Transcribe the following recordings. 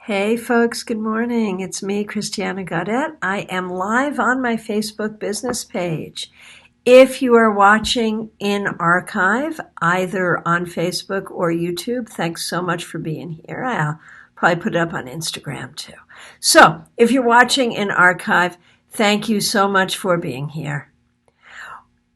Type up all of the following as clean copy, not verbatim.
Hey folks, good morning. It's me, Christiana Gaudet. I am live on my Facebook business page. If you are watching in archive, either on Facebook or YouTube, thanks so much for being here. I'll probably put it up on Instagram too. So if you're watching in archive, thank you so much for being here.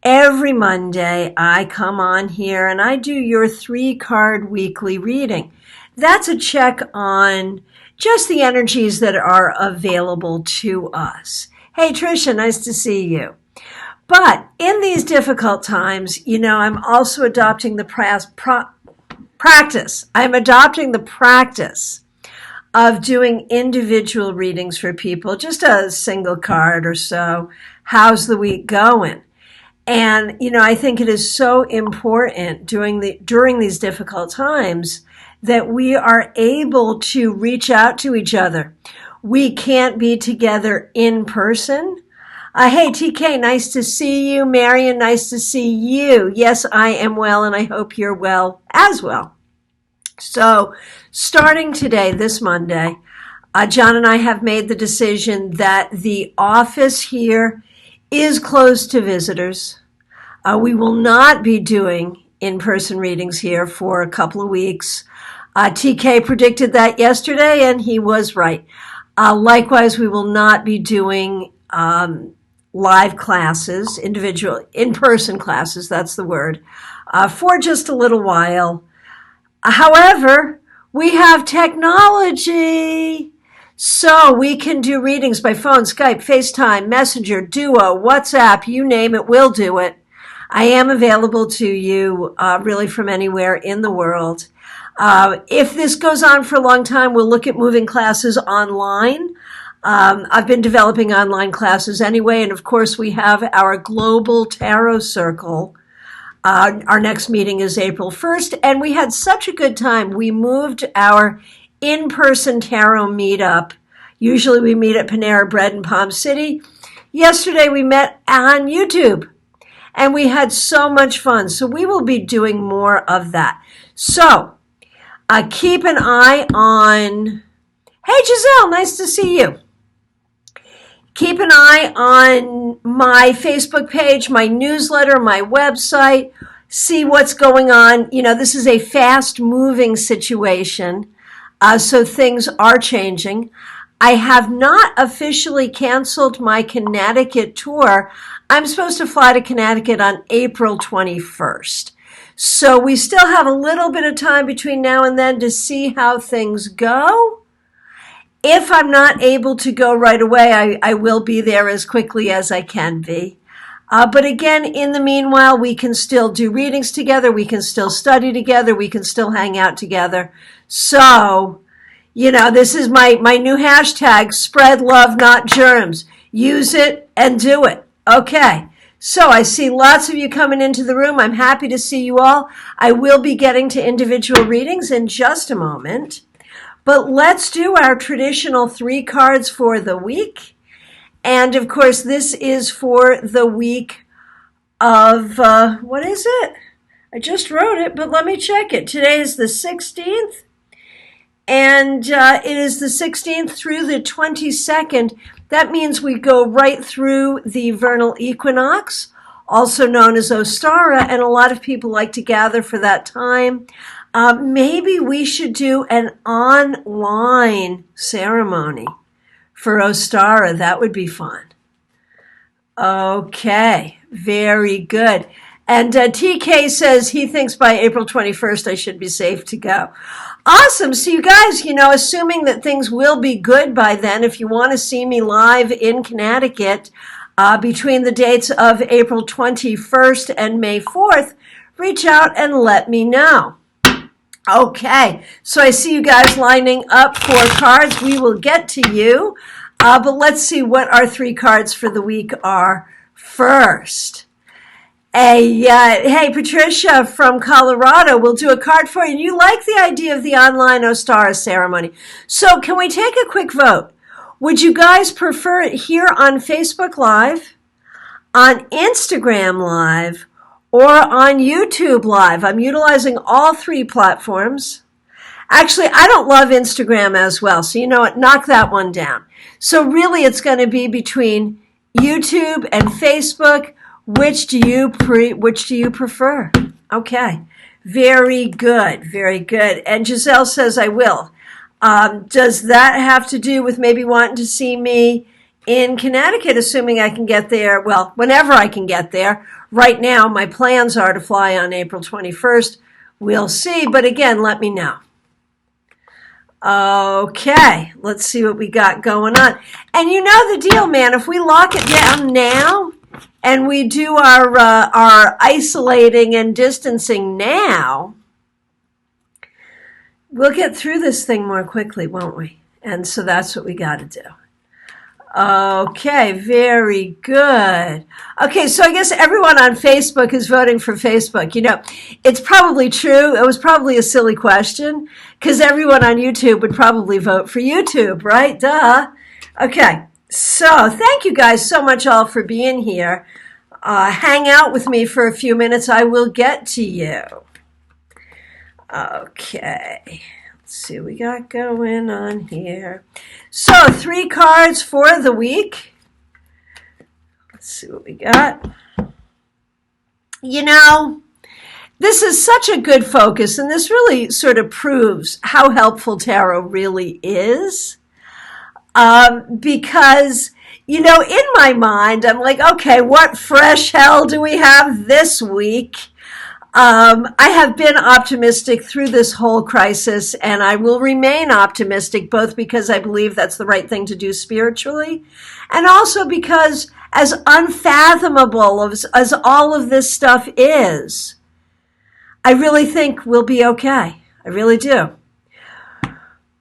Every Monday, I come on here and I do your 3-card weekly reading. That's a check on just the energies that are available to us. Hey, Tricia, nice to see you. But in these difficult times, I'm also adopting the practice. I'm adopting the practice of doing individual readings for people, just a single card or so. How's the week going? And, I think it is so important during these difficult times that we are able to reach out to each other. We can't be together in person. Hey, TK, nice to see you. Marion, nice to see you. Yes, I am well, and I hope you're well as well. So, starting today, this Monday, John and I have made the decision that the office here is closed to visitors. We will not be doing in-person readings here for a couple of weeks. TK predicted that yesterday, and he was right. Likewise, we will not be doing live classes, individual in-person classes, that's the word, for just a little while. However, we have technology, so we can do readings by phone, Skype, FaceTime, Messenger, Duo, WhatsApp, you name it, we'll do it. I am available to you really from anywhere in the world. If this goes on for a long time, we'll look at moving classes online. I've been developing online classes anyway, and of course we have our Global Tarot Circle. Our next meeting is April 1st, and we had such a good time. We moved our in-person tarot meetup. Usually we meet at Panera Bread in Palm City. Yesterday we met on YouTube, and we had so much fun. So we will be doing more of that. So keep an eye on, hey Giselle, nice to see you. Keep an eye on my Facebook page, my newsletter, my website, see what's going on. This is a fast moving situation, so things are changing. I have not officially canceled my Connecticut tour. I'm supposed to fly to Connecticut on April 21st. So we still have a little bit of time between now and then to see how things go. If I'm not able to go right away, I will be there as quickly as I can be. But again, in the meanwhile, we can still do readings together. We can still study together. We can still hang out together. So, this is my new hashtag, spread love, not germs. Use it and do it. Okay. So I see lots of you coming into the room. I'm happy to see you all. I will be getting to individual readings in just a moment. But let's do our traditional 3 cards for the week. And of course, this is for the week of, what is it? I just wrote it, but let me check it. Today is the 16th. And it is the 16th through the 22nd. That means we go right through the vernal equinox, also known as Ostara, and a lot of people like to gather for that time. Maybe we should do an online ceremony for Ostara. That would be fun. Okay, very good. And TK says he thinks by April 21st I should be safe to go. Awesome. So you guys, assuming that things will be good by then, if you want to see me live in Connecticut between the dates of April 21st and May 4th, reach out and let me know. Okay, so I see you guys lining up for cards. We will get to you, but let's see what our 3 cards for the week are first. Hey, Patricia from Colorado, we'll do a card for you. You like the idea of the online Ostara ceremony. So can we take a quick vote? Would you guys prefer it here on Facebook Live, on Instagram Live, or on YouTube Live? I'm utilizing all 3 platforms. Actually, I don't love Instagram as well. So you know what? Knock that one down. So really it's going to be between YouTube and Facebook. Which do you prefer? Okay. Very good. Very good. And Giselle says, I will. Does that have to do with maybe wanting to see me in Connecticut, assuming I can get there? Well, whenever I can get there. Right now, my plans are to fly on April 21st. We'll see. But again, let me know. Okay, let's see what we got going on. And you know the deal, man. If we lock it down now and we do our isolating and distancing now, we'll get through this thing more quickly, won't we? And so that's what we got to do. Okay, very good. Okay, so I guess everyone on Facebook is voting for Facebook. You know, it's probably true. It was probably a silly question because everyone on YouTube would probably vote for YouTube, right? Duh. Okay, so thank you guys so much all for being here. Hang out with me for a few minutes. I will get to you. Okay. See what we got going on here. So 3 cards for the week. Let's see what we got. You know, this is such a good focus, and this really sort of proves how helpful tarot really is. Because, you know, in my mind, I'm like, okay, what fresh hell do we have this week? I have been optimistic through this whole crisis, and I will remain optimistic, both because I believe that's the right thing to do spiritually, and also because as unfathomable as all of this stuff is, I really think we'll be okay. I really do.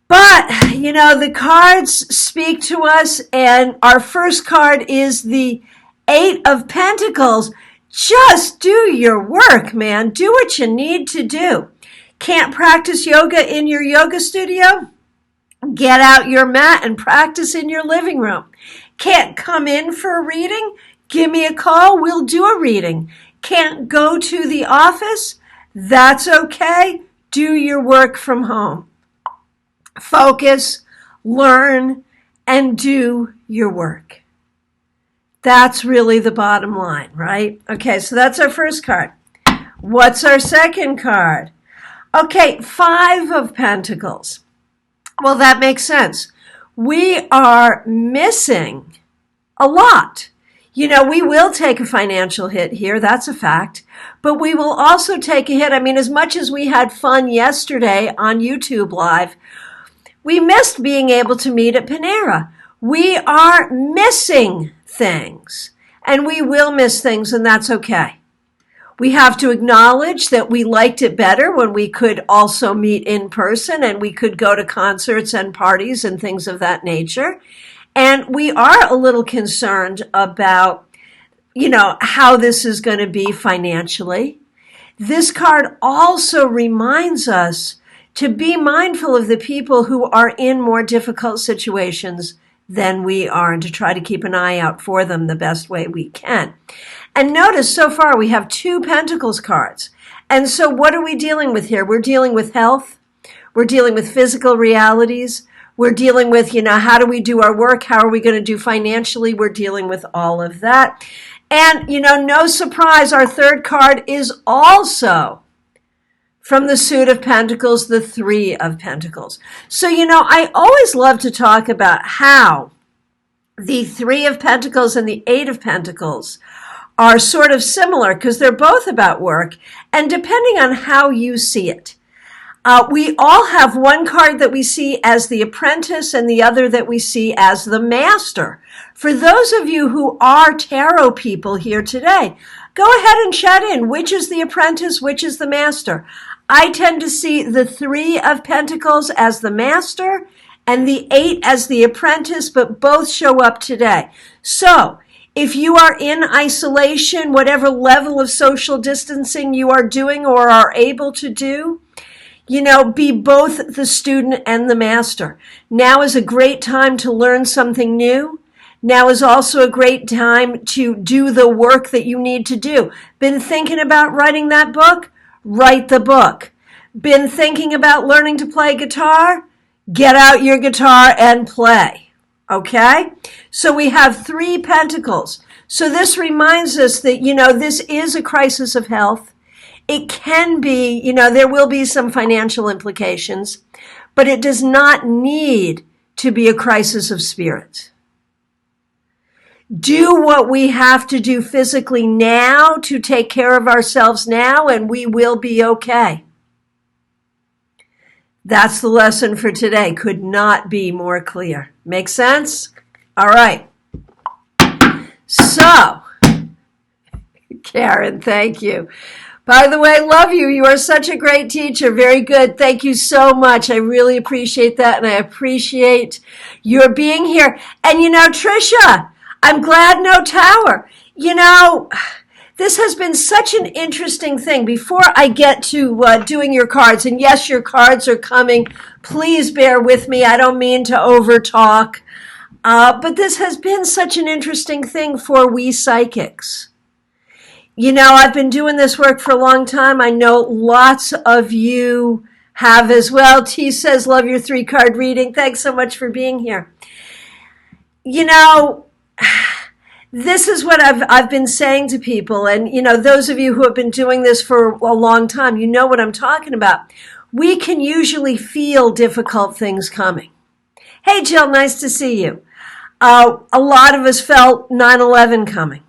But, you know, the cards speak to us, and our first card is the 8 of Pentacles. Just do your work, man. Do what you need to do. Can't practice yoga in your yoga studio? Get out your mat and practice in your living room. Can't come in for a reading? Give me a call. We'll do a reading. Can't go to the office? That's okay. Do your work from home. Focus, learn, and do your work. That's really the bottom line, right? Okay, so that's our first card. What's our second card? Okay, 5 of Pentacles. Well, that makes sense. We are missing a lot. You know, we will take a financial hit here, that's a fact. But we will also take a hit. I mean, as much as we had fun yesterday on YouTube Live, we missed being able to meet at Panera. We are missing things, and we will miss things, and that's okay. We have to acknowledge that we liked it better when we could also meet in person and we could go to concerts and parties and things of that nature. And we are a little concerned about, you know, how this is going to be financially. This card also reminds us to be mindful of the people who are in more difficult situations than we are, and to try to keep an eye out for them the best way we can. And notice so far we have 2 Pentacles cards. And so what are we dealing with here? We're dealing with health. We're dealing with physical realities. We're dealing with, you know, how do we do our work? How are we going to do financially? We're dealing with all of that. And, you know, no surprise, our third card is also from the suit of Pentacles, the 3 of Pentacles. So, you know, I always love to talk about how the 3 of Pentacles and the 8 of Pentacles are sort of similar because they're both about work, and depending on how you see it. We all have one card that we see as the apprentice and the other that we see as the master. For those of you who are tarot people here today, go ahead and chat in. Which is the apprentice? Which is the master? I tend to see the 3 of Pentacles as the master and the 8 as the apprentice, but both show up today. So if you are in isolation, whatever level of social distancing you are doing or are able to do, you know, be both the student and the master. Now is a great time to learn something new. Now is also a great time to do the work that you need to do. Been thinking about writing that book? Write the book. Been thinking about learning to play guitar? Get out your guitar and play. Okay? So we have 3 pentacles. So this reminds us that, this is a crisis of health. It can be, there will be some financial implications, but it does not need to be a crisis of spirit. Do what we have to do physically now to take care of ourselves now, and we will be okay. That's the lesson for today. Could not be more clear. Make sense? All right. So, Karen, thank you. By the way, love you. You are such a great teacher. Very good. Thank you so much. I really appreciate that, and I appreciate your being here. And Tricia, I'm glad no tower. This has been such an interesting thing. Before I get to doing your cards, and yes, your cards are coming. Please bear with me. I don't mean to overtalk. But this has been such an interesting thing for we psychics. I've been doing this work for a long time. I know lots of you have as well. T says, love your 3-card reading. Thanks so much for being here. This is what I've been saying to people. And, those of you who have been doing this for a long time, you know what I'm talking about. We can usually feel difficult things coming. Hey, Jill, nice to see you. A lot of us felt 9/11 coming.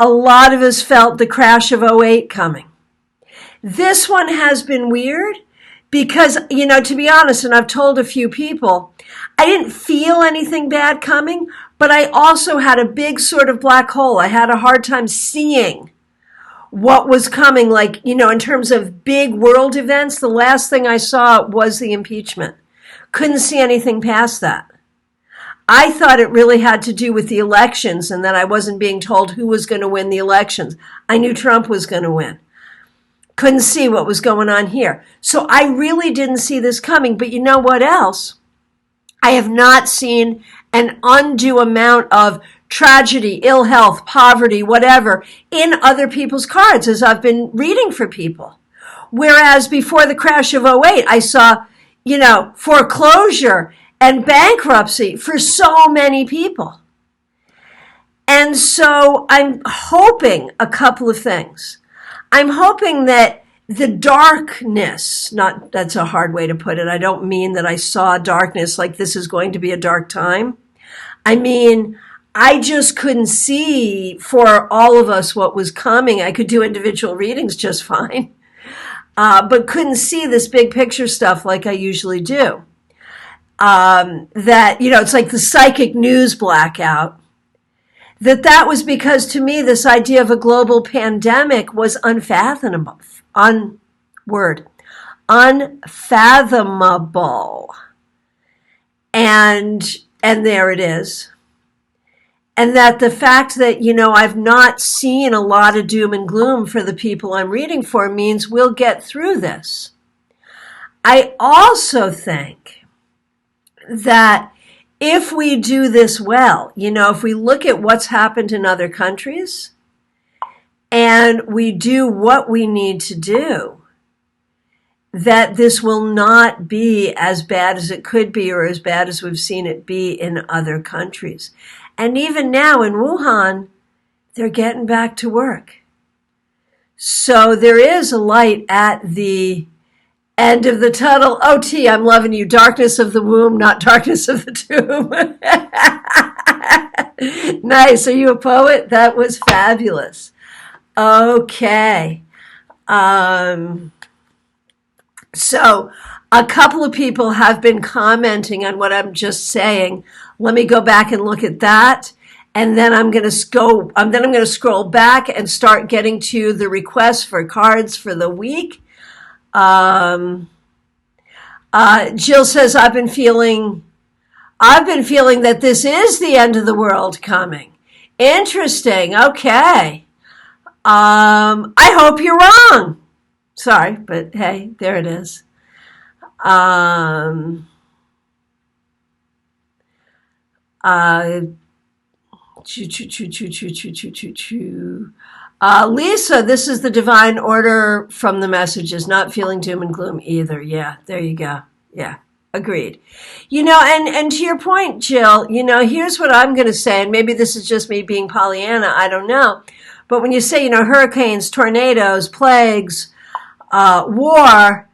A lot of us felt the crash of '08 coming. This one has been weird because, to be honest, and I've told a few people, I didn't feel anything bad coming, but I also had a big sort of black hole. I had a hard time seeing what was coming, like, in terms of big world events. The last thing I saw was the impeachment. Couldn't see anything past that. I thought it really had to do with the elections and that I wasn't being told who was going to win the elections. I knew Trump was going to win. Couldn't see what was going on here. So I really didn't see this coming. But you know what else? I have not seen an undue amount of tragedy, ill health, poverty, whatever, in other people's cards as I've been reading for people. Whereas before the crash of '08, I saw, foreclosure and bankruptcy for so many people. And so I'm hoping a couple of things. I'm hoping that the darkness, that's a hard way to put it. I don't mean that I saw darkness like this is going to be a dark time. I mean, I just couldn't see for all of us what was coming. I could do individual readings just fine, but couldn't see this big picture stuff like I usually do. It's like the psychic news blackout. That was because to me, this idea of a global pandemic was unfathomable. Unfathomable. And there it is. And that the fact that, I've not seen a lot of doom and gloom for the people I'm reading for means we'll get through this. I also think that if we do this well, if we look at what's happened in other countries and we do what we need to do, that this will not be as bad as it could be or as bad as we've seen it be in other countries. And even now in Wuhan, they're getting back to work. So there is a light at the end of the tunnel. Oh, T, I'm loving you. Darkness of the womb, not darkness of the tomb. Nice. Are you a poet? That was fabulous. Okay. So a couple of people have been commenting on what I'm just saying. Let me go back and look at that. And then I'm going to scroll back and start getting to the requests for cards for the week. Jill says, I've been feeling that this is the end of the world coming. Interesting. Okay. I hope you're wrong. Sorry, but hey, there it is. Lisa, this is the divine order from the messages, not feeling doom and gloom either. Yeah, there you go. Yeah, agreed. And to your point, Jill, here's what I'm going to say, and maybe this is just me being Pollyanna, I don't know. But when you say, hurricanes, tornadoes, plagues, war,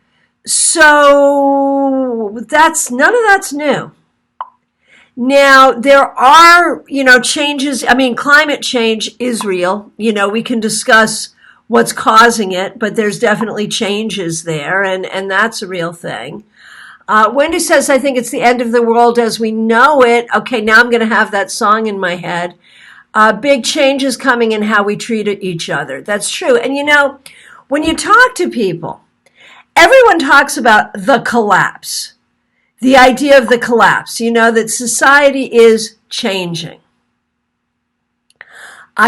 so none of that's new. Now, there are, changes. I mean, climate change is real. We can discuss what's causing it, but there's definitely changes there, and that's a real thing. Wendy says, I think it's the end of the world as we know it. Okay, now I'm going to have that song in my head. Big changes coming in how we treat each other. That's true. And when you talk to people, everyone talks about the collapse. The idea of the collapse, that society is changing.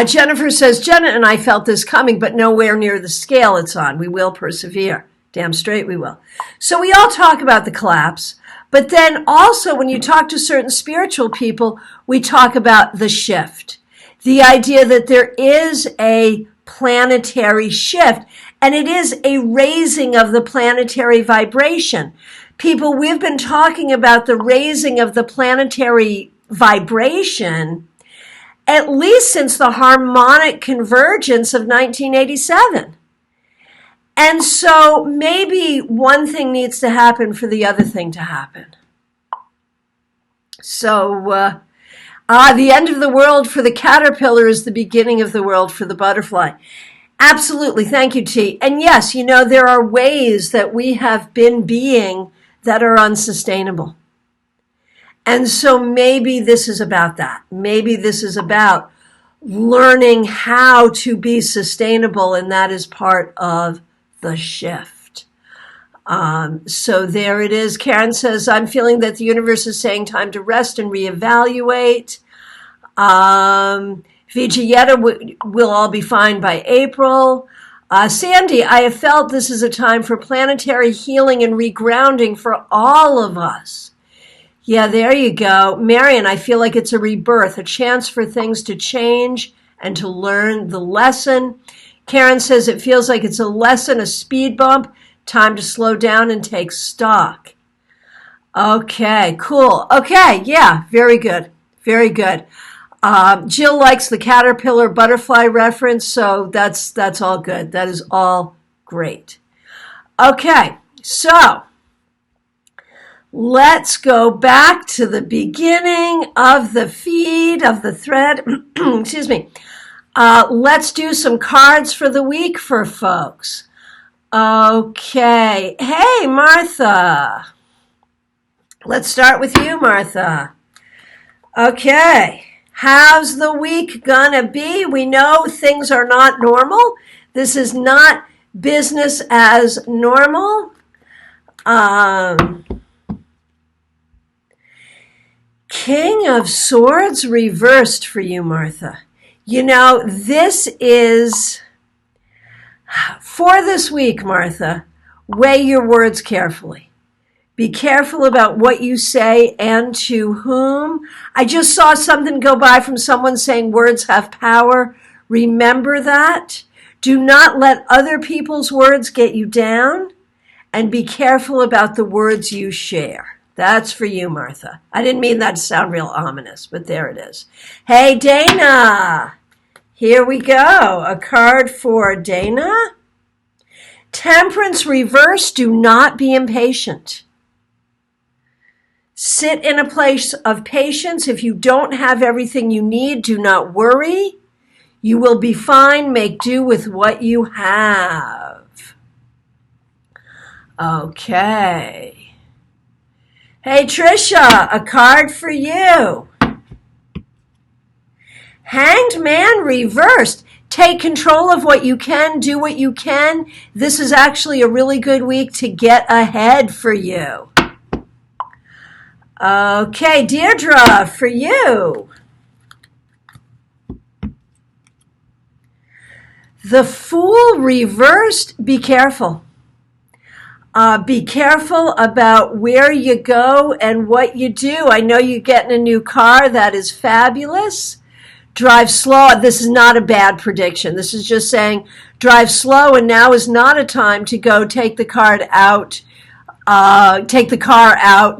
Jennifer says, Jenna and I felt this coming, but nowhere near the scale it's on. We will persevere. Damn straight we will. So we all talk about the collapse, but then also when you talk to certain spiritual people, we talk about the shift. The idea that there is a planetary shift, and it is a raising of the planetary vibration. People, we've been talking about the raising of the planetary vibration at least since the harmonic convergence of 1987. And so maybe one thing needs to happen for the other thing to happen. So the end of the world for the caterpillar is the beginning of the world for the butterfly. Absolutely. Thank you, T. And yes, there are ways that we have been being that are unsustainable. And so maybe this is about that. Maybe this is about learning how to be sustainable, and that is part of the shift. So there it is. Karen says, I'm feeling that the universe is saying time to rest and reevaluate. Vijayetta will all be fine by April. Sandy, I have felt this is a time for planetary healing and regrounding for all of us. Yeah, there you go. Marion, I feel like it's a rebirth, a chance for things to change and to learn the lesson. Karen says it feels like it's a lesson, a speed bump, time to slow down and take stock. Okay, cool. Okay, yeah, very good. Very good. Jill likes the caterpillar butterfly reference, so that's all good. That is all great. Okay, so let's go back to the beginning of the feed, of the thread. Excuse me. Let's do some cards for the week for folks. Okay. Hey, Martha. Let's start with you, Martha. Okay. How's the week gonna be? We know things are not normal. This is not business as normal. King of Swords reversed for you, Martha. This is, for this week, Martha, weigh your words carefully. Be careful about what you say and to whom. I just saw something go by from someone saying words have power. Remember that. Do not let other people's words get you down, and be careful about the words you share. That's for you, Martha. I didn't mean that to sound real ominous, but there it is. Hey, Dana. Here we go. A card for Dana. Temperance reverse. Do not be impatient. Sit in a place of patience. If you don't have everything you need, do not worry. You will be fine. Make do with what you have. Okay. Hey, Trisha, a card for you. Hanged Man reversed. Take control of what you can. Do what you can. This is actually a really good week to get ahead for you. Okay, Deirdre, for you. The Fool reversed. Be careful. Be careful about where you go and what you do. I know you're getting a new car. That is fabulous. Drive slow. This is not a bad prediction. This is just saying drive slow, and now is not a time to go take the car out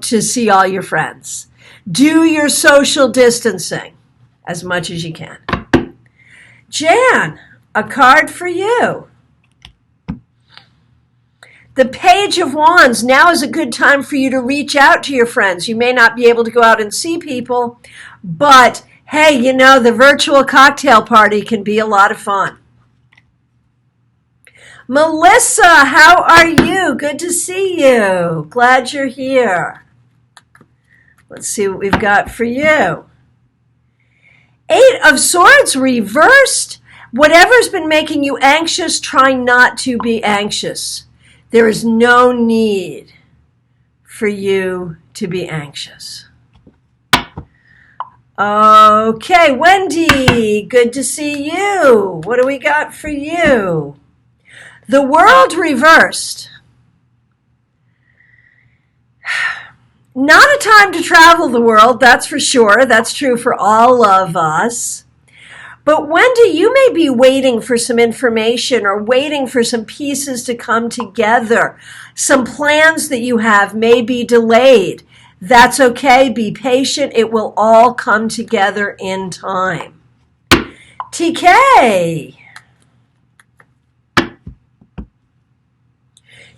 to see all your friends. Do your social distancing as much as you can. Jan, a card for you. The Page of Wands. Now is a good time for you to reach out to your friends. You may not be able to go out and see people, but hey, you know, the virtual cocktail party can be a lot of fun. Melissa, how are you? Good to see you. Glad you're here. Let's see what we've got for you. 8 of Swords reversed. Whatever's been making you anxious, try not to be anxious. There is no need for you to be anxious. Okay, Wendy, good to see you. What do we got for you? The World reversed. Not a time to travel the world, that's for sure. That's true for all of us. But Wendy, you may be waiting for some information or waiting for some pieces to come together. Some plans that you have may be delayed. That's okay. Be patient. It will all come together in time. TK.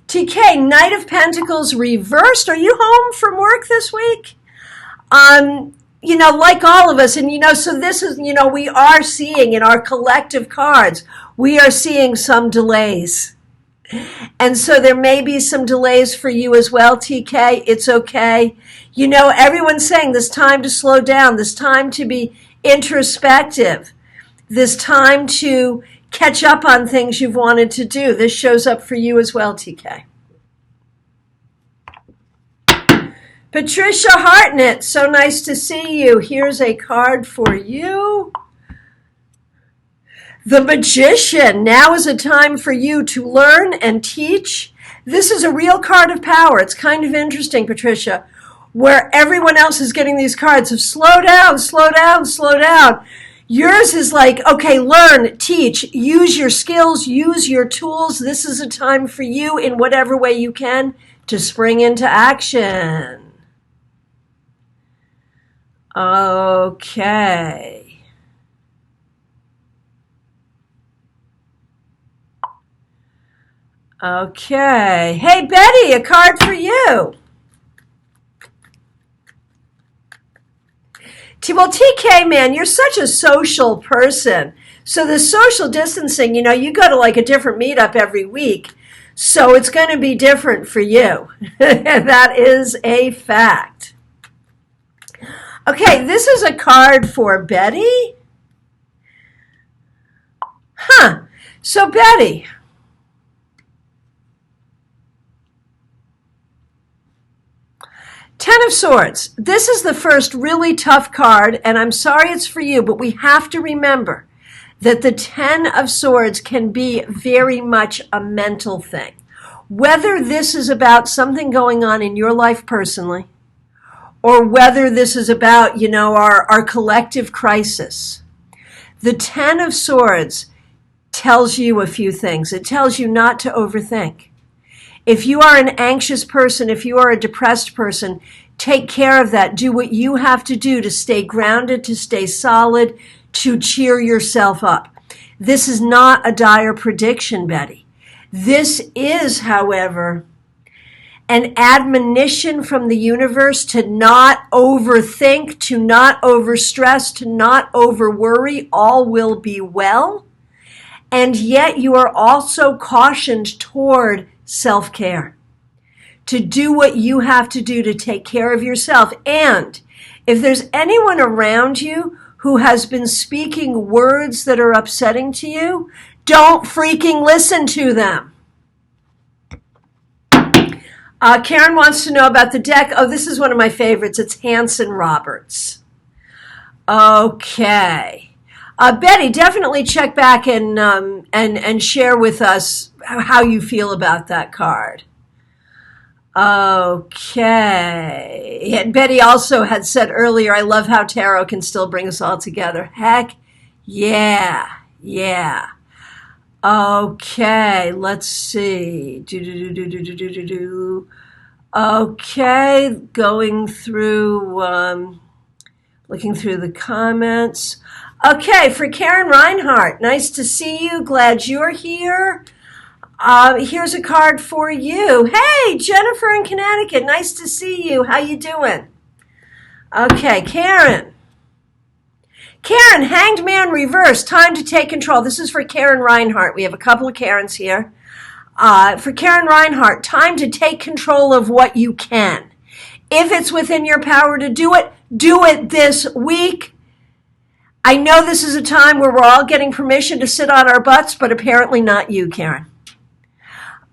TK, Knight of Pentacles reversed. Are you home from work this week? You know, like all of us, and you know, so this is, you know, we are seeing in our collective cards, we are seeing some delays. And so there may be some delays for you as well, TK. It's okay. You know, everyone's saying this time to slow down, this time to be introspective, this time to catch up on things you've wanted to do. This shows up for you as well, TK. Patricia Hartnett, so nice to see you. Here's a card for you. The Magician. Now is a time for you to learn and teach. This is a real card of power. It's kind of interesting, Patricia, where everyone else is getting these cards of slow down, slow down, slow down. Yours is like, okay, learn, teach, use your skills, use your tools. This is a time for you in whatever way you can to spring into action. Okay. Okay. Hey, Betty, a card for you. Well, TK, man, you're such a social person. So the social distancing, you know, you go to like a different meetup every week. So it's going to be different for you. That is a fact. Okay, this is a card for Betty. So Betty, Ten of Swords. This is the first really tough card, and I'm sorry it's for you, but we have to remember that the Ten of Swords can be very much a mental thing. Whether this is about something going on in your life personally, or whether this is about, you know, our collective crisis. The Ten of Swords tells you a few things. It tells you not to overthink. If you are an anxious person, if you are a depressed person, take care of that. Do what you have to do to stay grounded, to stay solid, to cheer yourself up. This is not a dire prediction, Betty. This is, however, an admonition from the universe to not overthink, to not overstress, to not overworry. All will be well. And yet you are also cautioned toward self-care, to do what you have to do to take care of yourself. And if there's anyone around you who has been speaking words that are upsetting to you, don't freaking listen to them. Karen wants to know about the deck. Oh, this is one of my favorites. It's Hanson Roberts. Okay. Betty, definitely check back and share with us how you feel about that card. Okay. And Betty also had said earlier, I love how tarot can still bring us all together. Heck Yeah, yeah. Okay, let's see. Okay, going through, looking through the comments. Okay, for Karen Reinhardt, nice to see you. Glad you're here. Here's a card for you. Hey, Jennifer in Connecticut, nice to see you. How you doing? Okay, Karen. Karen, Hanged Man reverse, time to take control. This is for Karen Reinhardt. We have a couple of Karens here. For Karen Reinhardt, time to take control of what you can. If it's within your power to do it this week. I know this is a time where we're all getting permission to sit on our butts, but apparently not you, Karen.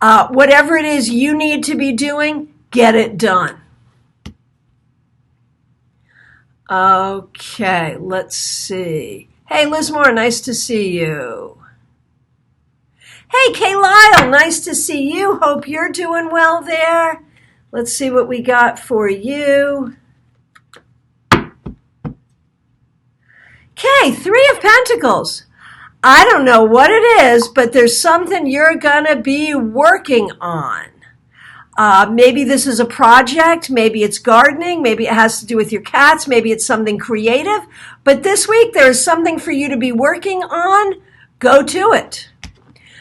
Whatever it is you need to be doing, get it done. Okay, let's see. Hey, Liz Moore, nice to see you. Hey, Kay Lyle, nice to see you. Hope you're doing well there. Let's see what we got for you. Okay, Three of Pentacles. I don't know what it is, but there's something you're going to be working on. Maybe this is a project, maybe it's gardening, maybe it has to do with your cats, maybe it's something creative. But this week there is something for you to be working on. Go to it.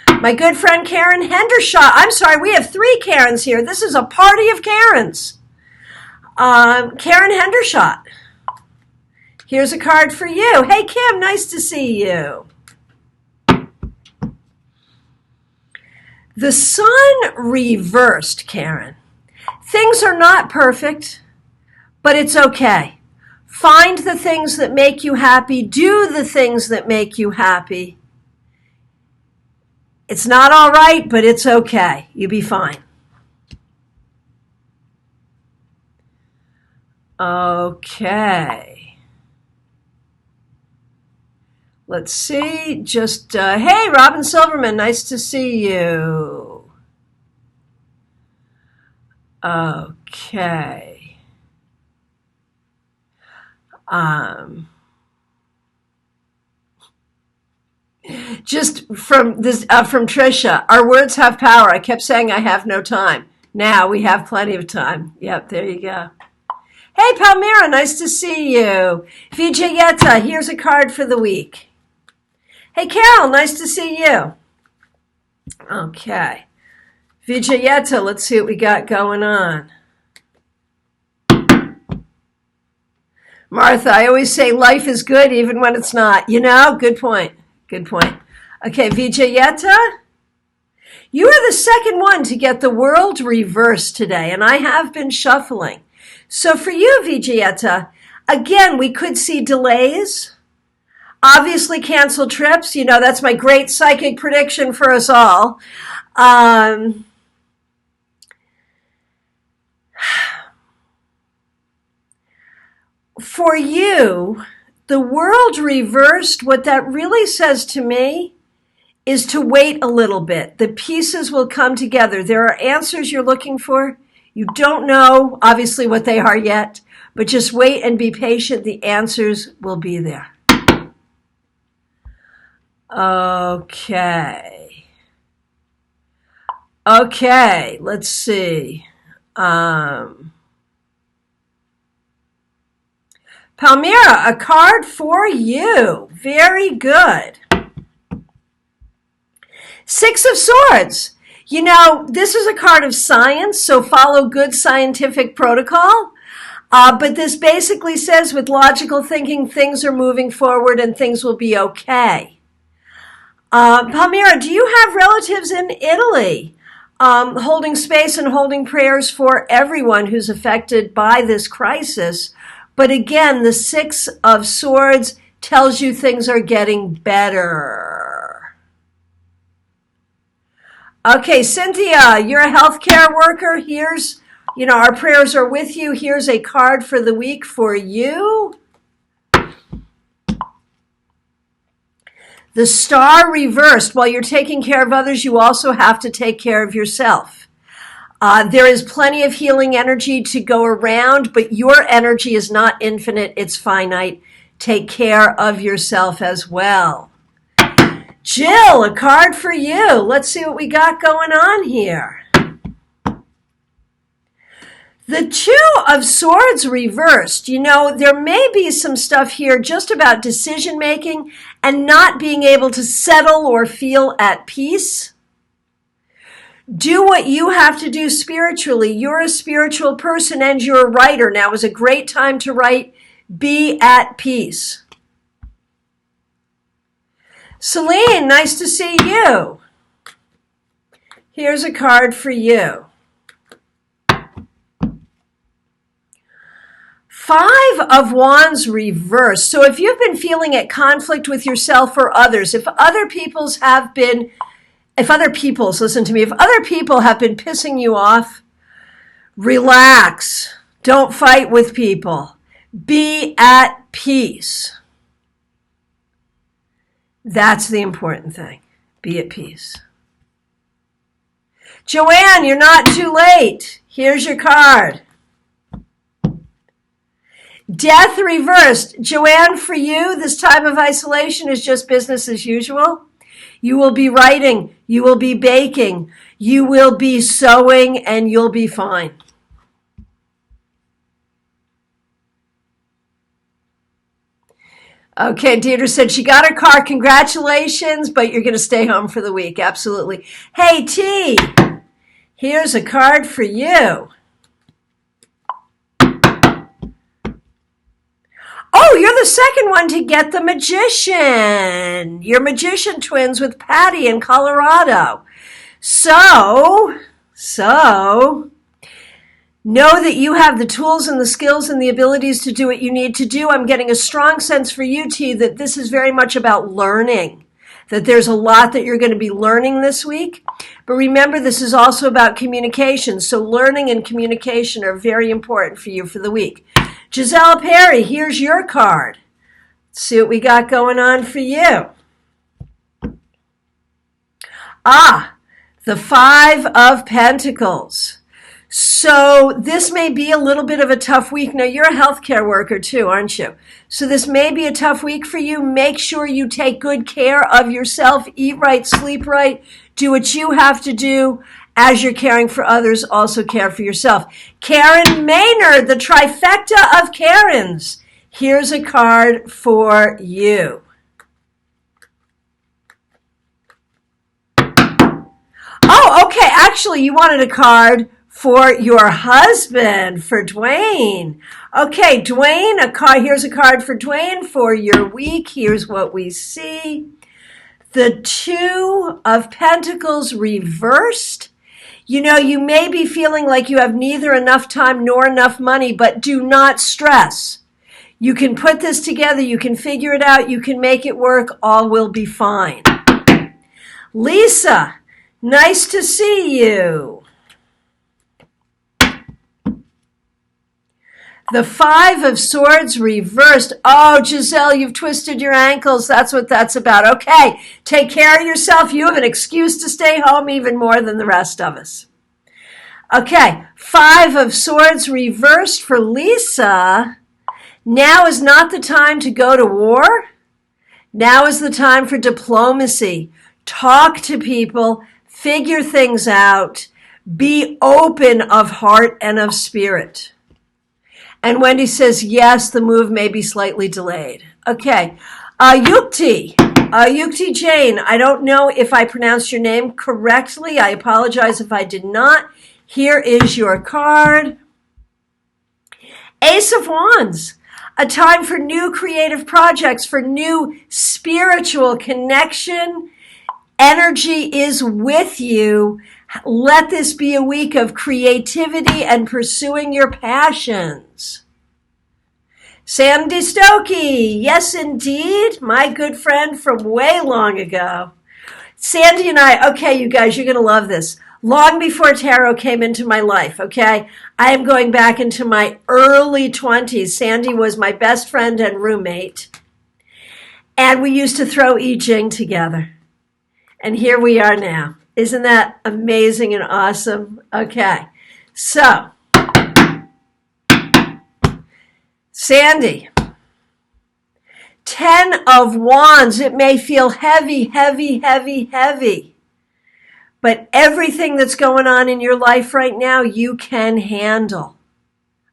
My good friend Karen Hendershot. I'm sorry, we have 3 Karens here. This is a party of Karens. Karen Hendershot. Here's a card for you. Hey, Kim, nice to see you. The sun reversed, Karen. Things are not perfect, but it's okay. Find the things that make you happy. Do the things that make you happy. It's not all right, but it's okay. You'll be fine. Okay. Let's see. Hey, Robin Silverman, nice to see you. Okay. Just from this, from Trisha, our words have power. I kept saying I have no time. Now we have plenty of time. Yep, there you go. Hey, Palmyra, nice to see you. Vijayeta, here's a card for the week. Hey, Carol, nice to see you. Okay. Vijayeta, let's see what we got going on. Martha, I always say life is good even when it's not. You know, good point. Good point. Okay, Vijayeta, you are the second one to get the world reversed today, and I have been shuffling. So for you, Vijayeta, again, we could see delays. Obviously, canceled trips. You know, that's my great psychic prediction for us all. For you, the world reversed, what that really says to me is to wait a little bit. The pieces will come together. There are answers you're looking for. You don't know, obviously, what they are yet, but just wait and be patient. The answers will be there. Okay. Okay, let's see. Palmyra, a card for you. Very good. 6 of Swords. You know, this is a card of science, so follow good scientific protocol. But this basically says with logical thinking, things are moving forward and things will be okay. Palmyra, do you have relatives in Italy? Holding space and holding prayers for everyone who's affected by this crisis. But again, the 6 of Swords tells you things are getting better. Okay, Cynthia, you're a healthcare worker. Here's, you know, our prayers are with you. Here's a card for the week for you. The Star reversed. While you're taking care of others, you also have to take care of yourself. There is plenty of healing energy to go around, but your energy is not infinite. It's finite. take care of yourself as well. Jill, a card for you. Let's see what we got going on here. The Two of Swords reversed. You know, there may be some stuff here just about decision making and not being able to settle or feel at peace. Do what you have to do spiritually. You're a spiritual person and you're a writer. Now is a great time to write. Be at peace. Celine, nice to see you. Here's a card for you. Five of Wands reversed. So if you've been feeling at conflict with yourself or others, if other people have been pissing you off, relax. Don't fight with people. Be at peace. That's the important thing. Be at peace. Joanne, you're not too late. Here's your card. Death reversed. Joanne, for you, this time of isolation is just business as usual. You will be writing. You will be baking. You will be sewing, and you'll be fine. Okay, Deirdre said she got her car. Congratulations, but you're going to stay home for the week. Absolutely. Hey, T, here's a card for you. Oh, you're the second one to get the Magician. You're Magician twins with Patty in Colorado. So, know that you have the tools and the skills and the abilities to do what you need to do. I'm getting a strong sense for you, T, that this is very much about learning, that there's a lot that you're going to be learning this week. But remember, this is also about communication. So learning and communication are very important for you for the week. Giselle Perry, here's your card. Let's see what we got going on for you. The Five of Pentacles. So this may be a little bit of a tough week. Now, you're a healthcare worker too, aren't you? So this may be a tough week for you. Make sure you take good care of yourself. Eat right, sleep right. Do what you have to do. As you're caring for others, also care for yourself. Karen Maynard, the trifecta of Karens. Here's a card for you. Oh, okay. Actually, you wanted a card for your husband, for Dwayne. Okay, Dwayne, here's a card for Dwayne for your week. Here's what we see. The Two of Pentacles reversed. You know, you may be feeling like you have neither enough time nor enough money, but do not stress. You can put this together. You can figure it out. You can make it work. All will be fine. Lisa, nice to see you. The Five of Swords reversed. Oh, Giselle, you've twisted your ankles. That's what that's about. Okay, take care of yourself. You have an excuse to stay home even more than the rest of us. Okay, Five of Swords reversed for Lisa. Now is not the time to go to war. Now is the time for diplomacy. Talk to people. Figure things out. Be open of heart and of spirit. And Wendy says, yes, the move may be slightly delayed. Okay. Yukti Jane, I don't know if I pronounced your name correctly. I apologize if I did not. Here is your card. Ace of Wands, a time for new creative projects, for new spiritual connection. Energy is with you. Let this be a week of creativity and pursuing your passions. Sandy Stokey, yes indeed, my good friend from way long ago. Sandy and I, okay, you guys, you're going to love this. Long before tarot came into my life, okay? I am going back into my early 20s. Sandy was my best friend and roommate. And we used to throw I Ching together. And here we are now. Isn't that amazing and awesome? Okay, so, Sandy, Ten of Wands. It may feel heavy, heavy, heavy, heavy. But everything that's going on in your life right now, you can handle.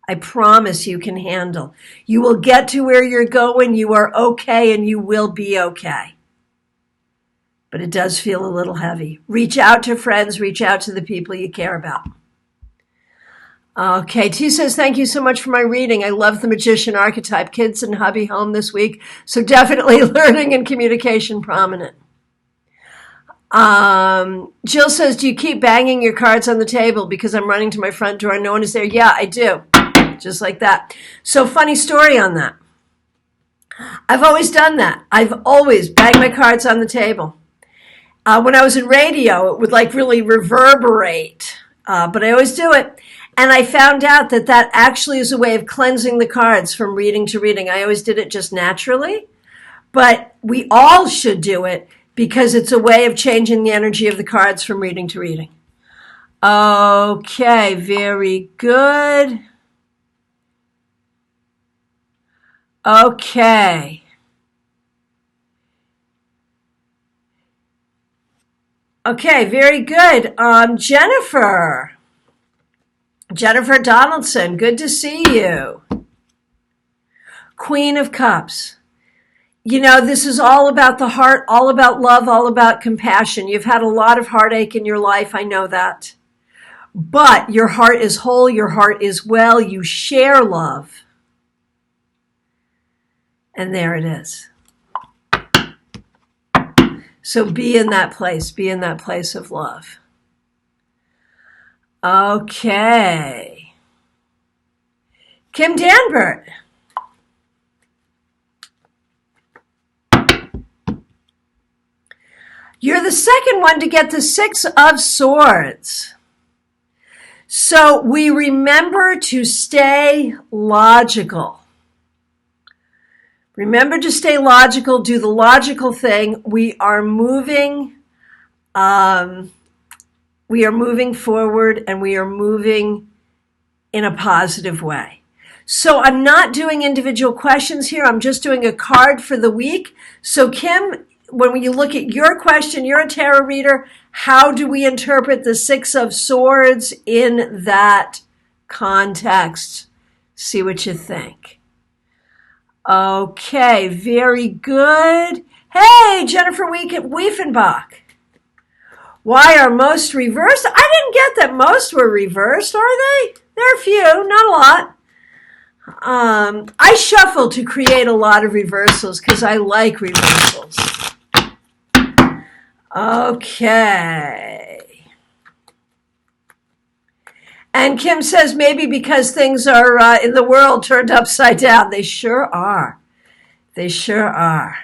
I promise you can handle. You will get to where you're going. You are okay and you will be okay. But it does feel a little heavy. Reach out to friends. Reach out to the people you care about. Okay, T says, thank you so much for my reading. I love the magician archetype. Kids and hubby home this week. So definitely learning and communication prominent. Jill says, do you keep banging your cards on the table because I'm running to my front door and no one is there? Yeah, I do. Just like that. So funny story on that. I've always done that. I've always banged my cards on the table. When I was in radio, it would like really reverberate, but I always do it. And I found out that that actually is a way of cleansing the cards from reading to reading. I always did it just naturally, but we all should do it because it's a way of changing the energy of the cards from reading to reading. Okay, very good. Okay. Okay, very good. Jennifer Donaldson, good to see you. Queen of Cups. You know, this is all about the heart, all about love, all about compassion. You've had a lot of heartache in your life, I know that. But your heart is whole, your heart is well, you share love. And there it is. So be in that place of love. Okay. Kim Danbert. You're the second one to get the Six of Swords. So we remember to stay logical. Remember to stay logical, do the logical thing. We are moving forward and we are moving in a positive way. So I'm not doing individual questions here. I'm just doing a card for the week. So Kim, when you look at your question, you're a tarot reader. How do we interpret the Six of Swords in that context? See what you think. Okay, very good. Hey, Jennifer Wiefenbach. Why are most reversed? I didn't get that most were reversed, are they? There are a few, not a lot. I shuffle to create a lot of reversals because I like reversals. Okay. And Kim says maybe because things are in the world turned upside down. They sure are. They sure are.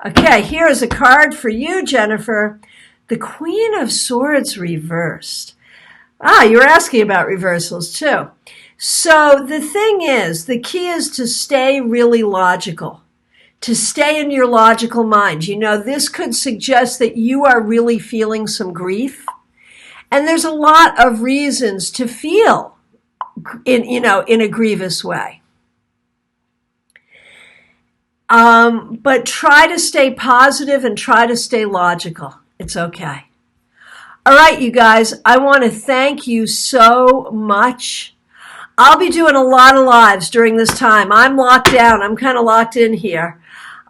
Okay, here is a card for you, Jennifer. The Queen of Swords reversed. You were asking about reversals too. So the thing is, the key is to stay really logical. To stay in your logical mind. You know, this could suggest that you are really feeling some grief. And there's a lot of reasons to feel in a grievous way. But try to stay positive and try to stay logical. It's okay. All right, you guys, I want to thank you so much. I'll be doing a lot of lives during this time. I'm locked down. I'm kind of locked in here.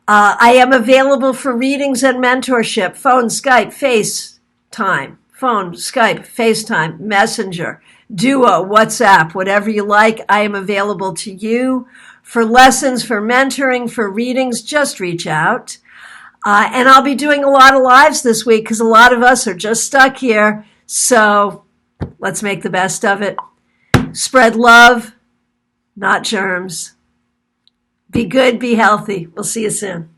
I am available for readings and mentorship. Phone, Skype, FaceTime. Phone, Skype, FaceTime, Messenger, Duo, WhatsApp, whatever you like. I am available to you for lessons, for mentoring, for readings. Just reach out. And I'll be doing a lot of lives this week because a lot of us are just stuck here. So let's make the best of it. Spread love, not germs. Be good, be healthy. We'll see you soon.